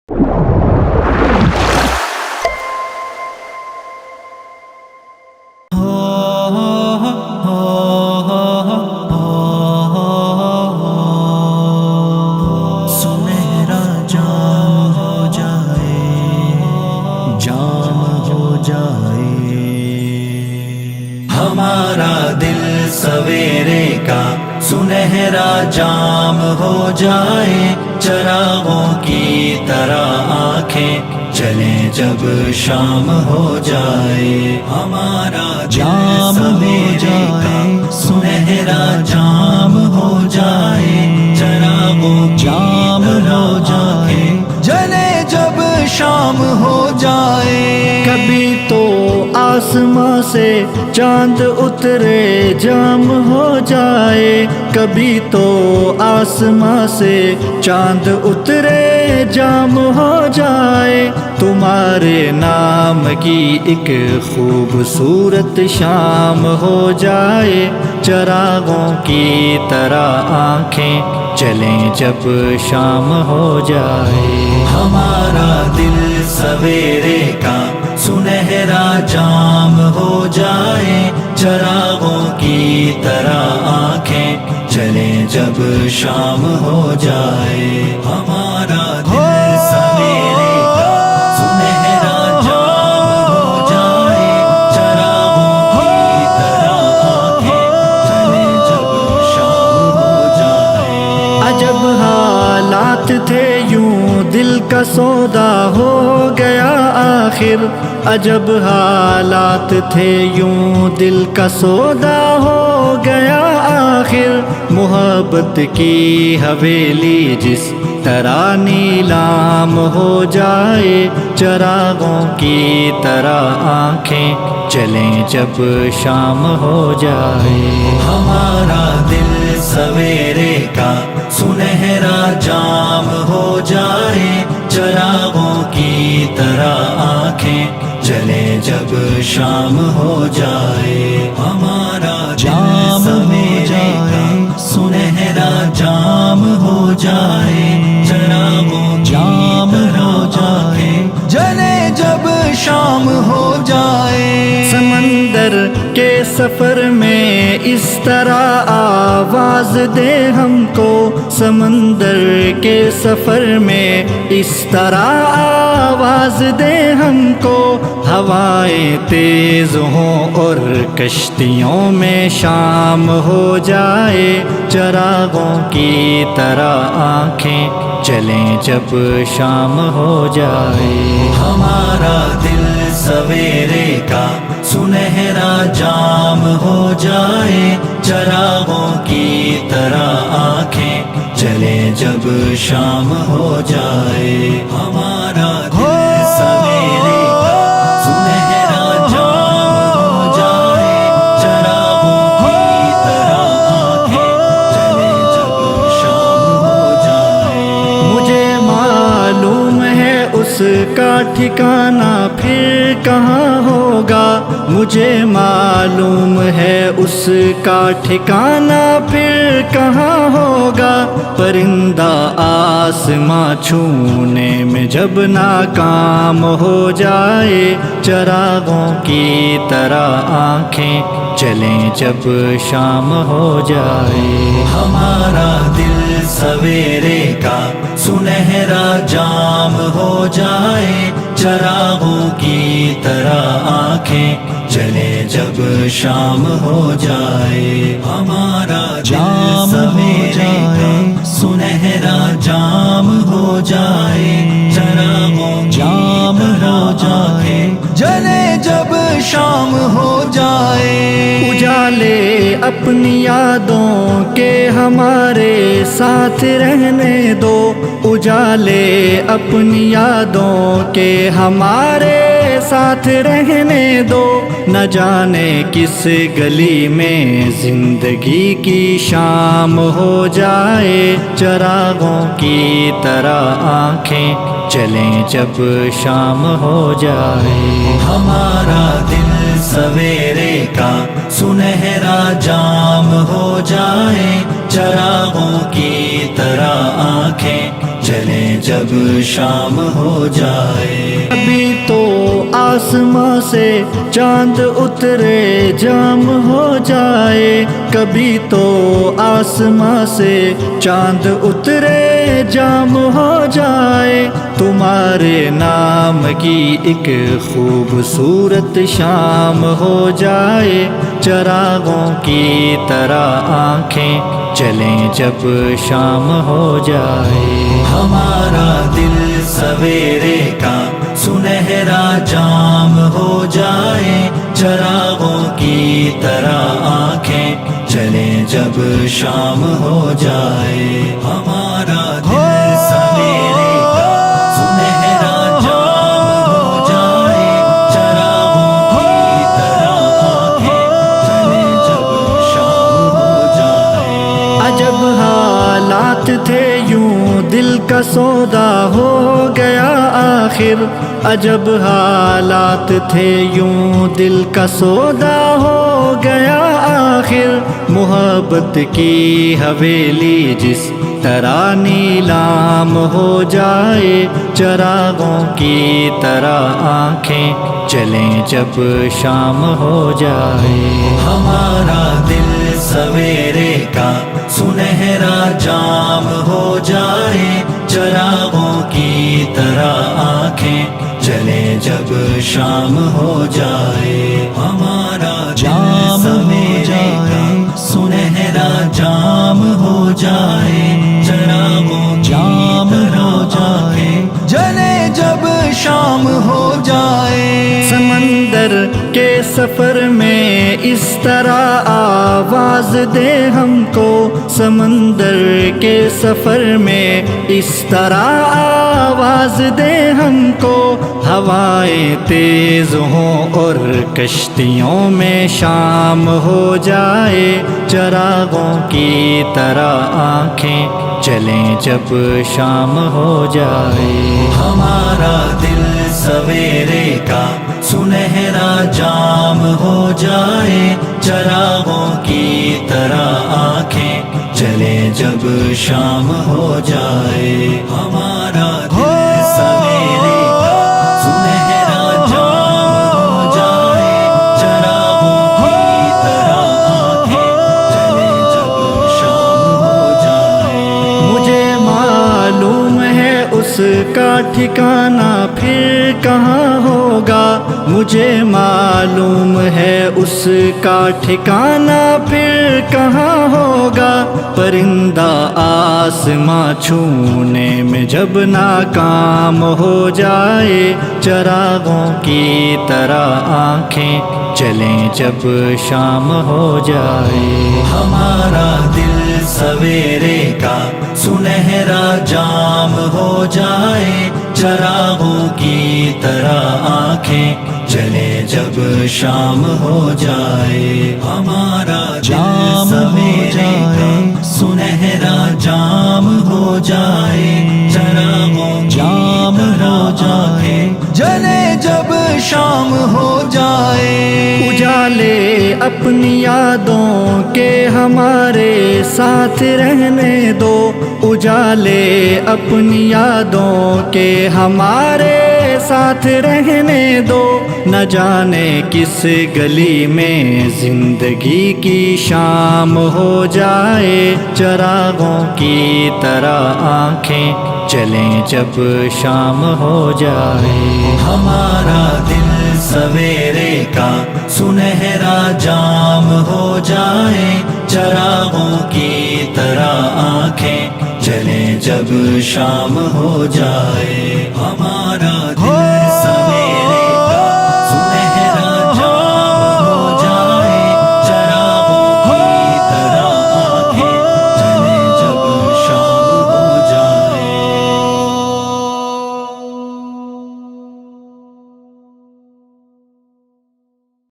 सुनहरा जाम हो जाए, जाम हो जाए। हमारा दिल सवेरे का सुनहरा जाम हो जाए, चरागों की तरह आंखें चले जब शाम हो जाए। हमारा जाम हो जाए, सुनहरा जाम हो जाए, चरागों जाम हो जाए, जले जब शाम हो जाए। कभी तो आसमां से चांद उतरे जाम हो जाए, कभी तो आसमां से चांद उतरे जाम हो जाए। तुम्हारे नाम की एक खूबसूरत शाम हो जाए, चरागों की तरह आंखें चलें जब शाम हो जाए। हमारा दिल सवेरे का सुनहरा जाम हो जाए, चरागों की तरह आंखें चले जब शाम हो जाए। हमारा दिल सवेरे का सुनहरा जाम हो जाए, चरागों की तरह आंखें चले जब शाम हो जाए। अजब हालात थे यूं दिल का सौदा हो गया आखिर, अजब हालात थे यूं दिल का सौदा हो गया आखिर। मोहब्बत की हवेली जिस तरह नीलाम हो जाए, चरागों की तरह आंखें चलें जब शाम हो जाए। हमारा दिल सवेरे का सुनहरा जाम हो जाए, चरागों की तरह आंखें चले जब शाम हो जाए। हमारा जाम सवेरे का सुनहरा जाम हो जाए, चरागों जाम हो जाए, जले जब शाम हो जाए। समंदर के सफर में इस तरह आवाज दे हमको, समंदर के सफर में इस तरह आवाज दे हमको। हवाएं तेज हों और कश्तियों में शाम हो जाए, चरागों की तरह आंखें चलें जब शाम हो जाए। हमारा दिल सवेरे का सुनहरा जाम हो जाए, चरागों की तरह आंखें चले जब शाम हो जाए। हमारा दिल सवेरे का सुनहरा जाम हो जाए, चरागों की तरह आंखें चले जब शाम हो जाए। मुझे मालूम है उसका ठिकाना फिर कहाँ होगा, मुझे मालूम है उसका ठिकाना फिर कहाँ होगा। परिंदा आसमां छूने में जब नाकाम हो जाए, चरागों की तरह आंखें चलें जब शाम हो जाए। हमारा दिल सवेरे का सुनहरा जाम हो जाए, चरागों की तरह आंखें चले जब शाम हो जाए। हमारा जाम सवेरे का सुनहरा जाम हो जाए, चरागों जाम हो जाए, जले जब शाम हो जाए। उजाले अपनी यादों के हमारे साथ रहने दो, उजाले अपनी यादों के हमारे साथ रहने दो। न जाने किस गली में जिंदगी की शाम हो जाए, चरागों की तरह आंखें चलें जब शाम हो जाए। हमारा दिल सवेरे का सुनहरा जाम हो जाए, चरागों की तरह आंखें چلیں جب شام ہو جائے کبھی تو آسماں سے چاند اترے جام ہو جائے کبھی تو آسماں سے چاند اترے جام ہو جائے تمہارے نام کی ایک خوبصورت شام ہو جائے چراغوں کی طرح آنکھیں چلیں جب شام ہو جائے ہمارا دل سویرے کا سنہرا جام ہو جائے چراغوں کی طرح آنکھیں چلیں جب شام ہو جائے ہمارا دل سویرے کا سنہرا جام ہو جائے چراغوں کی طرح آنکھیں چلیں جب شام ہو جائے عجب حالات تھے یوں دل کا سودا ہو گیا آخر عجب حالات تھے یوں دل کا سودا ہو گیا آخر محبت کی حویلی جس طرح نیلام ہو جائے چراغوں کی طرح آنکھیں چلیں جب شام ہو جائے ہمارا دل سویرے کا سنہرا جام ہو جائے چراغوں کی طرح آنکھیں چلیں جب شام ہو جائے ہمارا دل سویرے کا سنہرا جام ہو جائے چراغوں کی طرح آنکھیں چلیں جب شام ہو جائے سمندر کے سفر میں اس طرح آواز دے ہم کو سمندر کے سفر میں اس طرح آواز دے ہم کو ہوائیں تیز ہوں اور کشتیوں میں شام ہو جائے چراغوں کی طرح آنکھیں چلیں جب شام ہو جائے ہمارا دل سویرے کا سنہرا جام ہو جائے چراغوں کی طرح آنکھیں چلیں جب شام ہو جائے ہمارا دل سویرے کا سنہرا جام ہو جائے چراغوں کی طرح آنکھیں چلیں جب شام ہو جائے مجھے معلوم ہے اس کا ٹھکانہ پھر کہاں ہوگا مجھے معلوم ہے اس کا ٹھکانہ پھر کہاں ہوگا پرندہ آسماں چھونے میں جب ناکام ہو جائے چراغوں کی طرح آنکھیں چلیں جب شام ہو جائے ہمارا دل سویرے کا سنہرا جام ہو جائے چراغوں کی طرح آنکھیں چلیں جب شام ہو جائے ہمارا دل سویرے کا سنہرا جام ہو جائے چراغوں کی طرح آنکھیں جلیں جب شام ہو جائے اجالے اپنی یادوں کے ہمارے ساتھ رہنے دو اجالے اپنی یادوں کے ہمارے ساتھ رہنے دو نہ جانے کس گلی میں زندگی کی شام ہو جائے چراغوں کی طرح آنکھیں چلیں جب شام ہو جائے ہمارا دل سویرے کا سنہرا جام ہو جائے چراغوں کی طرح آنکھیں چلیں جب شام ہو جائے ہمارا